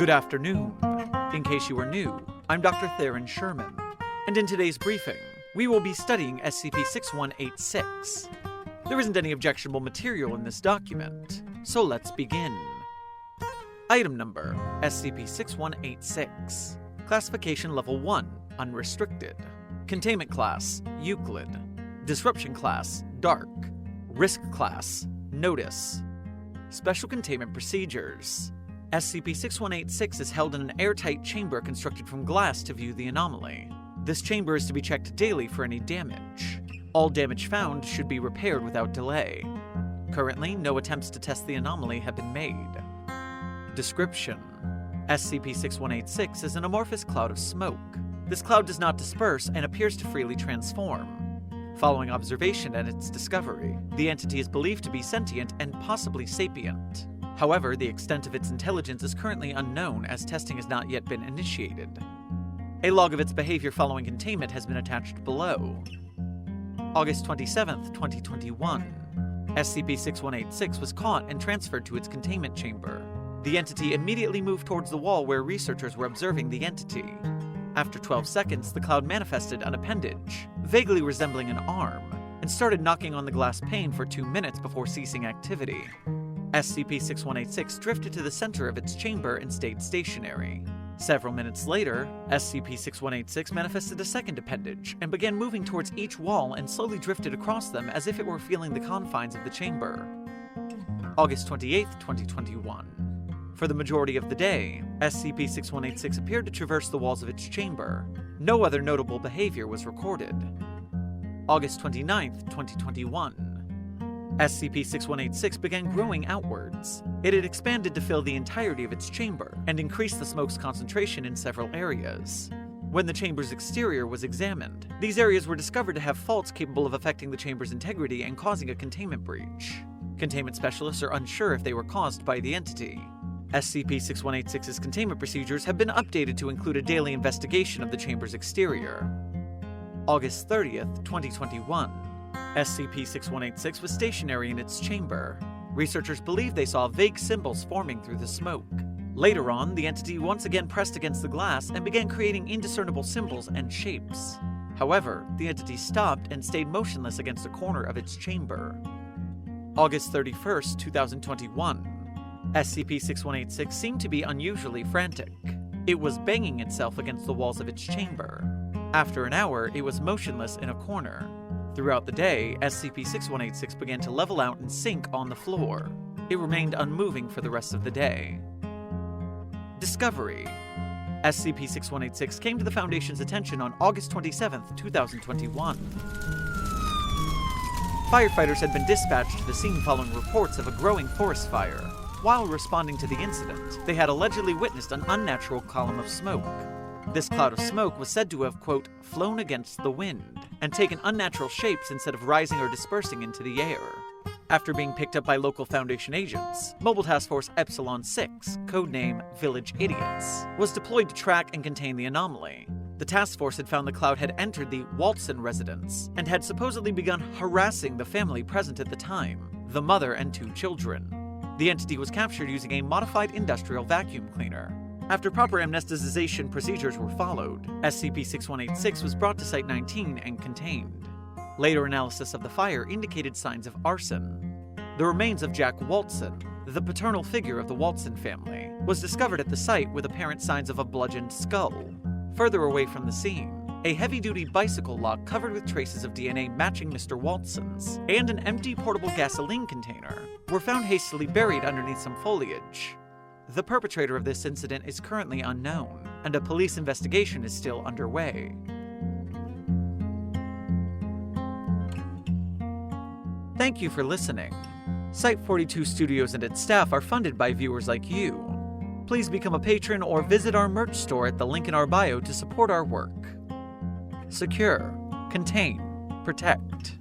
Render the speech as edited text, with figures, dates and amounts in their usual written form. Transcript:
Good afternoon. In case you are new, I'm Dr. TheeSherm, and in today's briefing, we will be studying SCP-6186. There isn't any objectionable material in this document, so let's begin. Item number, SCP-6186. Classification Level 1, Unrestricted. Containment Class, Euclid. Disruption Class, Dark. Risk Class, Notice. Special Containment Procedures. SCP-6186 is held in an airtight chamber constructed from glass to view the anomaly. This chamber is to be checked daily for any damage. All damage found should be repaired without delay. Currently, no attempts to test the anomaly have been made. Description: SCP-6186 is an amorphous cloud of smoke. This cloud does not disperse and appears to freely transform. Following observation and its discovery, the entity is believed to be sentient and possibly sapient. However, the extent of its intelligence is currently unknown as testing has not yet been initiated. A log of its behavior following containment has been attached below. August 27, 2021. SCP-6186 was caught and transferred to its containment chamber. The entity immediately moved towards the wall where researchers were observing the entity. After 12 seconds, the cloud manifested an appendage, vaguely resembling an arm, and started knocking on the glass pane for 2 minutes before ceasing activity. SCP-6186 drifted to the center of its chamber and stayed stationary. Several minutes later, SCP-6186 manifested a second appendage and began moving towards each wall and slowly drifted across them as if it were feeling the confines of the chamber. August 28, 2021. For the majority of the day, SCP-6186 appeared to traverse the walls of its chamber. No other notable behavior was recorded. August 29, 2021. SCP-6186 began growing outwards. It had expanded to fill the entirety of its chamber and increased the smoke's concentration in several areas. When the chamber's exterior was examined, these areas were discovered to have faults capable of affecting the chamber's integrity and causing a containment breach. Containment specialists are unsure if they were caused by the entity. SCP-6186's containment procedures have been updated to include a daily investigation of the chamber's exterior. August 30th, 2021. SCP-6186 was stationary in its chamber. Researchers believe they saw vague symbols forming through the smoke. Later on, the entity once again pressed against the glass and began creating indiscernible symbols and shapes. However, the entity stopped and stayed motionless against a corner of its chamber. August 31st, 2021. SCP-6186 seemed to be unusually frantic. It was banging itself against the walls of its chamber. After an hour, it was motionless in a corner. Throughout the day, SCP-6186 began to level out and sink on the floor. It remained unmoving for the rest of the day. Discovery: SCP-6186 came to the Foundation's attention on August 27, 2021. Firefighters had been dispatched to the scene following reports of a growing forest fire. While responding to the incident, they had allegedly witnessed an unnatural column of smoke. This cloud of smoke was said to have, quote, flown against the wind, and taken unnatural shapes instead of rising or dispersing into the air. After being picked up by local Foundation agents, Mobile Task Force Epsilon-6, codename Village Idiots, was deployed to track and contain the anomaly. The task force had found the cloud had entered the Waltzon residence, and had supposedly begun harassing the family present at the time, the mother and 2 children. The entity was captured using a modified industrial vacuum cleaner. After proper amnesticization procedures were followed, SCP-6186 was brought to Site-19 and contained. Later analysis of the fire indicated signs of arson. The remains of Jack Waltz, the paternal figure of the Waltzon family, was discovered at the site with apparent signs of a bludgeoned skull. Further away from the scene, a heavy-duty bicycle lock covered with traces of DNA matching Mr. Waltzon's, and an empty portable gasoline container were found hastily buried underneath some foliage. The perpetrator of this incident is currently unknown, and a police investigation is still underway. Thank you for listening. Site-42 Studios and its staff are funded by viewers like you. Please become a patron or visit our merch store at the link in our bio to support our work. Secure, contain, protect.